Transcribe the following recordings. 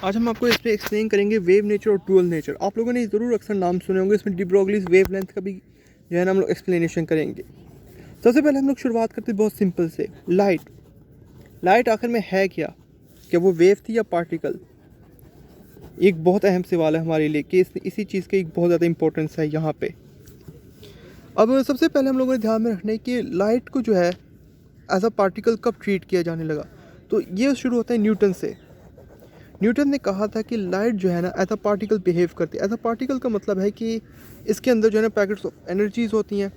आज हम आपको इसमें एक्सप्लेन करेंगे वेव नेचर और डुअल नेचर। आप लोगों ने ज़रूर अक्सर नाम सुने होंगे, इसमें डी ब्रोगलीज वेव लेंथ का भी जो है ना हम लोग एक्सप्लेनेशन करेंगे। सबसे पहले हम लोग शुरुआत करते हैं बहुत सिंपल से। लाइट आखिर में है क्या वो वेव थी या पार्टिकल? एक बहुत अहम सवाल है हमारे लिए कि इसी चीज़ की एक बहुत ज़्यादा इंपॉर्टेंस है यहाँ पे। अब सबसे पहले हम लोगों ने ध्यान में रखना है कि लाइट को जो है एज अ पार्टिकल कब ट्रीट किया जाने लगा। तो ये शुरू होता है न्यूटन से। न्यूटन ने कहा था कि लाइट जो है ना एज अ पार्टिकल बिहेव करती है। एज अ पार्टिकल का मतलब है कि इसके अंदर जो है ना पैकेट्स ऑफ एनर्जीज होती हैं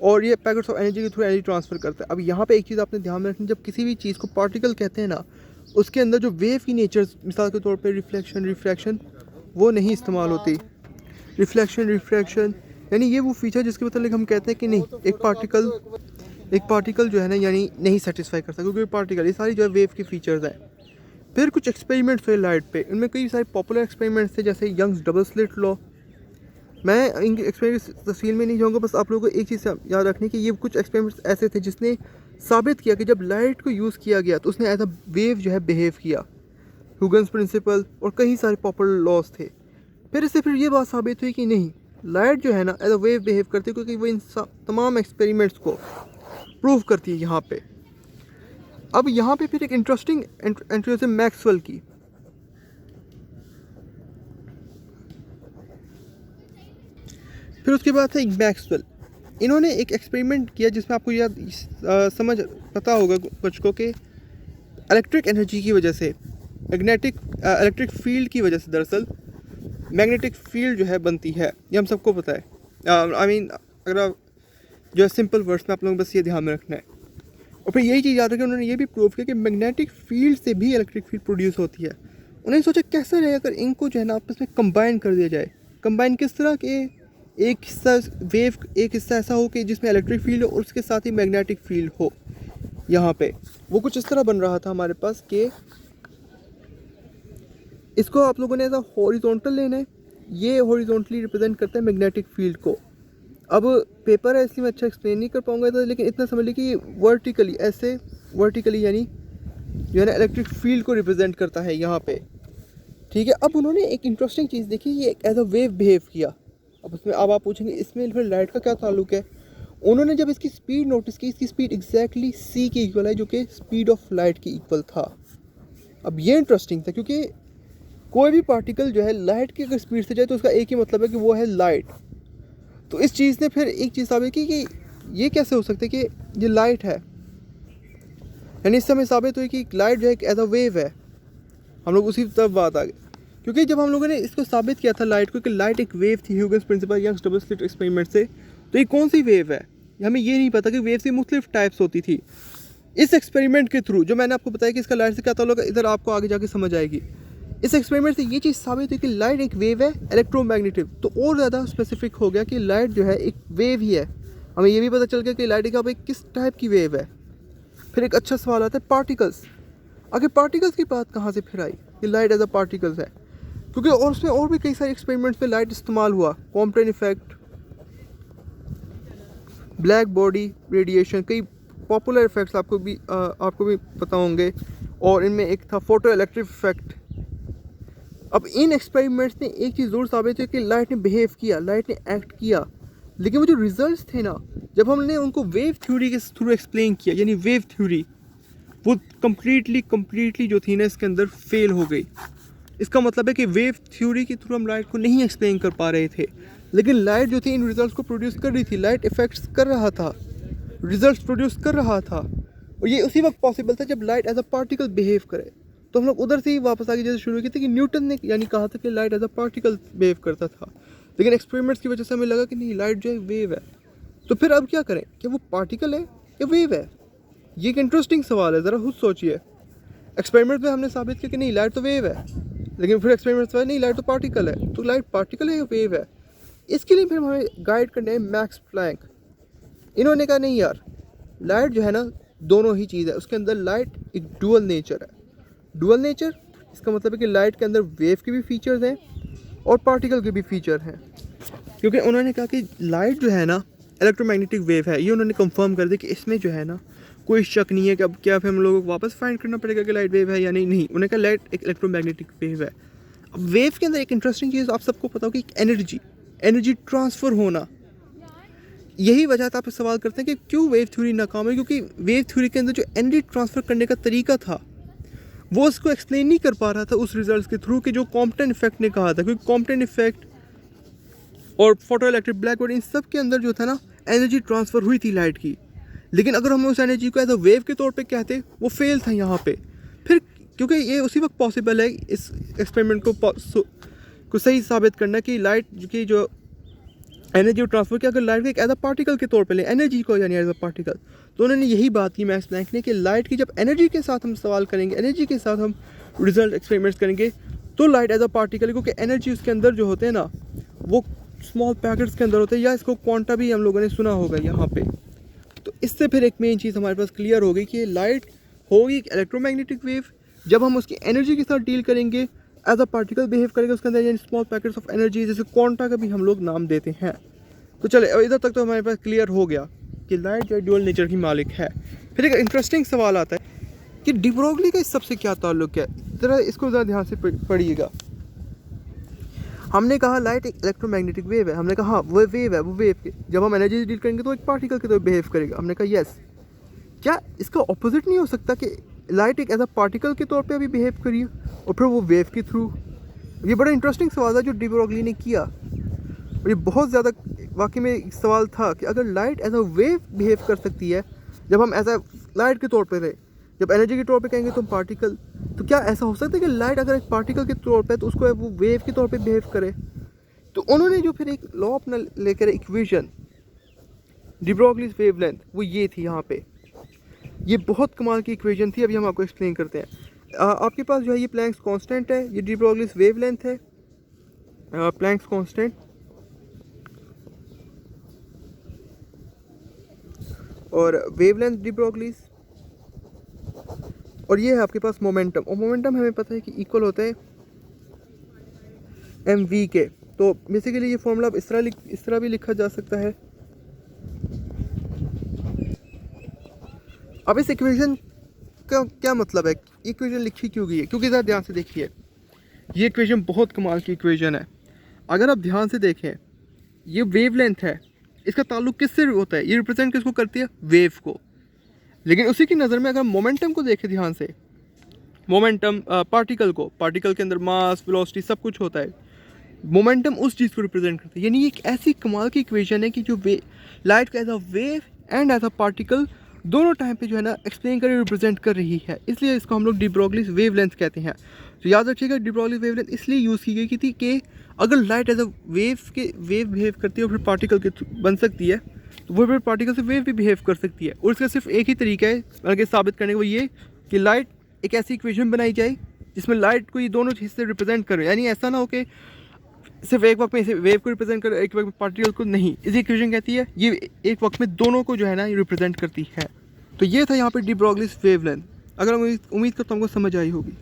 और ये पैकेट्स ऑफ एनर्जी के थ्रू एनर्जी ट्रांसफ़र करता है। अब यहाँ पे एक चीज़ आपने ध्यान में रखनी, जब किसी भी चीज़ को पार्टिकल कहते हैं ना, उसके अंदर जो वेव की नेचर, मिसाल के तौर पे रिफ्लेक्शन, रिफ्रैक्शन, वो नहीं इस्तेमाल होती। रिफ्लेक्शन, रिफ्रैक्शन यानी ये वो फीचर जिसके मतलब हम कहते हैं कि नहीं, एक पार्टिकल जो है ना यानी नहीं सेटिस्फाई करता, क्योंकि पार्टिकल ये सारी जो है वेव के फीचर्स हैं। फिर कुछ एक्सपेरिमेंट्स हुए लाइट पे, इनमें कई सारे पॉपुलर एक्सपेरिमेंट्स थे, जैसे यंग्स डबल स्लिट लॉ। मैं इन एक्सपेरिमेंट्स तफसील में नहीं जाऊँगा, बस आप लोगों को एक चीज़ याद रखनी कि ये कुछ एक्सपेरिमेंट्स ऐसे थे जिसने साबित किया कि जब लाइट को यूज़ किया गया तो उसने एज अ वेव जो है बिहेव किया। ह्यूगन्स प्रिंसिपल और कई सारे पॉपुलर लॉज थे। फिर ये बात साबित हुई कि नहीं, लाइट जो है ना एज अ वेव बिहेव करती है, क्योंकि वो इन तमाम एक्सपेरिमेंट्स को प्रूव करती है यहाँ पे। अब यहाँ पे फिर एक इंटरेस्टिंग एंट्री है मैक्सवेल की। फिर उसके बाद था एक मैक्सवेल। इन्होंने एक एक्सपेरिमेंट किया जिसमें आपको याद समझ पता होगा कुछ को कि इलेक्ट्रिक एनर्जी की वजह से, इलेक्ट्रिक फील्ड की वजह से दरअसल मैग्नेटिक फील्ड जो है बनती है। ये हम सबको पता है। अगर आप जो है सिंपल वर्ड्स में आप लोगों को बस ये ध्यान में रखना है। और फिर यही चीज़ याद रखें, उन्होंने ये भी प्रूव किया कि मैग्नेटिक फील्ड से भी इलेक्ट्रिक फील्ड प्रोड्यूस होती है। उन्होंने सोचा कैसा रहे अगर इनको जो है ना आपस में कंबाइन कर दिया जाए। कंबाइन किस तरह के, एक हिस्सा वेव, एक हिस्सा ऐसा हो कि जिसमें इलेक्ट्रिक फील्ड हो और उसके साथ ही मैग्नेटिक फील्ड हो। यहाँ पे वो कुछ इस तरह बन रहा था हमारे पास कि इसको आप लोगों ने ऐसा हॉरिजॉन्टल लेना है, ये हॉरिजॉन्टली रिप्रेजेंट करता है मैग्नेटिक फील्ड को। अब पेपर है इसलिए मैं अच्छा एक्सप्लेन नहीं कर पाऊंगा, तो लेकिन इतना समझ लीजिए कि वर्टिकली यानी जो है ना इलेक्ट्रिक फील्ड को रिप्रेजेंट करता है यहाँ पे। ठीक है। अब उन्होंने एक इंटरेस्टिंग चीज़ देखी, ये एज अ वेव बिहेव किया। अब आप पूछेंगे इसमें फिर लाइट का क्या ताल्लुक है। उन्होंने जब इसकी स्पीड नोटिस की, इसकी स्पीड एग्जैक्टली सी के इक्वल है, जो कि स्पीड ऑफ लाइट के इक्वल था। अब ये इंटरेस्टिंग था, क्योंकि कोई भी पार्टिकल जो है लाइट की अगर स्पीड से जाए तो उसका एक ही मतलब है कि वो है लाइट। तो इस चीज़ ने फिर एक चीज़ साबित की कि ये कैसे हो सकता है कि ये लाइट है, यानी इस समय साबित हुई कि लाइट जो है एज अ वेव है। हम लोग उसी तरफ बात आ गए, क्योंकि जब हम लोगों ने इसको साबित किया था लाइट को कि लाइट एक वेव थी Huygens principle Young's double slit experiment से, तो ये कौन सी वेव है हमें ये नहीं पता कि वेव की मुख्तलिफ टाइप्स होती थी। इस एक्सपेरिमेंट के थ्रू जो मैंने आपको बताया कि इसका लाइट से क्या ताल्लुक है, इधर आपको आगे जाके समझ आएगी। इस एक्सपेरिमेंट से ये चीज़ साबित हुई कि लाइट एक वेव है, इलेक्ट्रोमैग्नेटिक। तो और ज़्यादा स्पेसिफिक हो गया कि लाइट जो है एक वेव ही है। हमें ये भी पता चल गया कि लाइट का भाई किस टाइप की वेव है। फिर एक अच्छा सवाल आता है पार्टिकल्स। आगे पार्टिकल्स की बात कहाँ से फिर आई कि लाइट एज अ पार्टिकल्स है, क्योंकि और उसमें और भी कई सारे एक्सपेरिमेंट्स में लाइट इस्तेमाल हुआ। Compton effect, black body radiation, कई पॉपुलर इफेक्ट्स आपको भी पता होंगे। और इनमें एक था फोटो इलेक्ट्रिक इफेक्ट। अब इन एक्सपेरिमेंट्स ने एक चीज़ ज़रूर साबित हुई कि लाइट ने बिहेव किया, लाइट ने एक्ट किया, लेकिन वो जो रिजल्ट्स थे ना, जब हमने उनको वेव थ्योरी के थ्रू एक्सप्लेन किया, यानी वेव थ्योरी, वो कम्प्लीटली जो थी ना इसके अंदर फेल हो गई। इसका मतलब है कि वेव थ्योरी के थ्रू हम लाइट को नहीं एक्सप्लेन कर पा रहे थे, लेकिन लाइट जो थी इन रिजल्ट्स को प्रोड्यूस कर रही थी। लाइट इफेक्ट्स कर रहा था, रिजल्ट्स प्रोड्यूस कर रहा था, और ये उसी वक्त पॉसिबल था जब light as a particle behave करे। तो हम लोग उधर से ही वापस आगे जैसे शुरू की थी कि न्यूटन ने यानी कहा था कि light as a particle behave करता था, लेकिन एक्सपेरिमेंट्स की वजह से हमें लगा कि नहीं, लाइट जो है वेव है। तो फिर अब क्या करें, क्या वो पार्टिकल है या वेव है? ये एक इंटरेस्टिंग सवाल है, ज़रा खुद सोचिए। एक्सपेरिमेंट में हमने साबित किया कि नहीं, लाइट तो वेव है, लेकिन फिर एक्सपेरिमेंट्स में नहीं, लाइट तो पार्टिकल है। तो लाइट पार्टिकल है या वेव है? इसके लिए फिर हमें गाइड करने हैं मैक्स प्लैंक। इन्होंने कहा नहीं यार, लाइट जो है ना दोनों ही चीज़ है, उसके अंदर लाइट एक डुअल नेचर है। डुअल नेचर इसका मतलब है कि लाइट के अंदर वेव के भी फीचर्स हैं और पार्टिकल के भी फीचर हैं, क्योंकि उन्होंने कहा कि लाइट जो है ना इलेक्ट्रोमैग्नेटिक वेव है। ये उन्होंने कंफर्म कर दिया कि इसमें जो है ना कोई शक नहीं है कि अब क्या फिर हम लोगों को वापस फाइंड करना पड़ेगा कि लाइट वेव है या नहीं। नहीं, उन्होंने कहा लाइट एक इलेक्ट्रोमैग्नेटिक वेव है। अब वेव के अंदर एक इंटरेस्टिंग चीज़ आप सबको पता हो कि एनर्जी ट्रांसफ़र होना, यही वजह था आप सवाल करते हैं कि क्यों वेव थ्योरी नाकाम है, क्योंकि वेव थ्योरी के अंदर जो एनर्जी ट्रांसफ़र करने का तरीका था वो उसको एक्सप्लेन नहीं कर पा रहा था उस रिजल्ट्स के थ्रू कि जो कॉम्पटन इफेक्ट ने कहा था, क्योंकि कॉम्पटन इफेक्ट और photo electric black body in सब के अंदर जो था ना एनर्जी ट्रांसफ़र हुई थी लाइट की। लेकिन अगर हम उस एनर्जी को एज अ वेव के तौर पे कहते, वो फेल था यहाँ पे। फिर क्योंकि ये उसी वक्त पॉसिबल है इस एक्सपेरिमेंट को सही साबित करना कि लाइट की जो एनर्जी ट्रांसफर की, अगर लाइट को एक एज अ पार्टिकल के तौर पे ले, एनर्जी को यानी एज अ पार्टिकल, तो उन्होंने यही बात की मैक्स प्लैंक ने कि लाइट की जब एनर्जी के साथ हम सवाल करेंगे, एनर्जी के साथ हम रिजल्ट एक्सपेरिमेंट्स करेंगे, तो लाइट एज अ पार्टिकल, क्योंकि एनर्जी उसके अंदर जो होते हैं ना वो स्मॉल पैकेट्स के अंदर होते हैं, या इसको क्वांटा भी हम लोगों ने सुना होगा यहाँ पे। तो इससे फिर एक मेन चीज़ हमारे पास क्लियर हो गई कि लाइट होगी एक इलेक्ट्रोमैग्नेटिक वेव, जब हम उसकी एनर्जी के साथ डील करेंगे, एज अ पार्टिकल बिहेव करेंगे उसके अंदर, यानी स्मॉल पैकेट्स ऑफ एनर्जी, जैसे क्वांटा का भी हम लोग नाम देते हैं। तो चले इधर तक तो हमारे पास क्लियर हो गया कि लाइट जो ड्यूअल नेचर की मालिक है। फिर एक इंटरेस्टिंग सवाल आता है कि डी ब्रोगली का इस सबसे क्या ताल्लुक है। ज़रा इसको ज़रा ध्यान से पढ़िएगा। हमने कहा लाइट एक इलेक्ट्रोमैग्नेटिक वेव है, हमने कहा हाँ वो वेव है, वो वेव के जब हम एनर्जी डील करेंगे तो एक पार्टिकल के तौर बिहेव करेगा। हमने कहा यस, क्या इसका ऑपोजिट नहीं हो सकता कि लाइट एक एज अ पार्टिकल के तौर पे अभी बिहेव करिए और फिर वो वेव के थ्रू। ये बड़ा इंटरेस्टिंग सवाल है जो डी ब्रोगली ने किया, और ये बहुत ज़्यादा वाकई में एक सवाल था कि अगर light as a wave behave कर सकती है, जब हम एज अ लाइट के तौर पे रहे, जब एनर्जी के तौर पे कहेंगे तो हम पार्टिकल, तो क्या ऐसा हो सकता है कि लाइट अगर एक पार्टिकल के तौर पे तो उसको वो वेव के तौर पे बिहेव करे। तो उन्होंने जो फिर एक लॉ अपना लेकर इक्वेशन डी ब्रोगलीज वेवलेंथ, वो ये थी यहाँ पे। ये बहुत कमाल की इक्वेशन थी, अभी हम आपको एक्सप्लेन करते हैं। आपके पास जो है ये प्लैंक्स कांस्टेंट है, ये डी ब्रोगलीज वेवलेंथ है, प्लैंक्स कांस्टेंट, और वेवलेंथ डी ब्रोगलीज, और ये है आपके पास मोमेंटम, और मोमेंटम हमें पता है कि इक्वल होता है mv के। तो बेसिकली ये फॉर्मूला इस तरह भी लिखा जा सकता है। अब इस इक्वेशन का क्या मतलब है, इक्वेशन लिखी क्यों गई है, क्योंकि ज़रा ध्यान से देखिए ये इक्वेशन बहुत कमाल की इक्वेशन है। अगर आप ध्यान से देखें, ये वेवलेंथ है, इसका ताल्लुक किससे होता है, ये रिप्रेजेंट किसको करती है, वेव को। लेकिन उसी की नज़र में अगर मोमेंटम को देखें ध्यान से, मोमेंटम पार्टिकल को, पार्टिकल के अंदर मास, वेलोसिटी सब कुछ होता है, मोमेंटम उस चीज़ को रिप्रेजेंट करता है। यानी ये एक ऐसी कमाल की इक्वेशन है कि जो लाइट का as a wave and as a particle दोनों टाइम पे जो है ना एक्सप्लेन कर रिप्रेजेंट कर रही है, इसलिए इसको हम लोग डी ब्रोगलीज वेवलेंथ कहते हैं। तो याद रखिएगा डी ब्रोगलीज वेवलेंथ इसलिए यूज़ की गई थी कि अगर light as a wave behave करती है और फिर पार्टिकल के बन सकती है, तो वो फिर पार्टिकल से वेव भी बिहेव कर सकती है। और इसका सिर्फ एक ही तरीका है आगे साबित करने का, वो ये कि लाइट एक ऐसी इक्वेशन बनाई जाए जिसमें लाइट को ये दोनों हिस्से रिप्रेजेंट करें, यानी ऐसा ना हो कि सिर्फ एक वक्त में इसे वेव को रिप्रेजेंट कर, एक वक्त में पार्टिकल को नहीं। इसी इक्वेशन कहती है ये एक वक्त में दोनों को जो है ना ये रिप्रेजेंट करती है। तो ये था यहाँ पे डी ब्रोगलीज वेवलेंथ। अगर उम्मीद करता हूँ समझ आई होगी।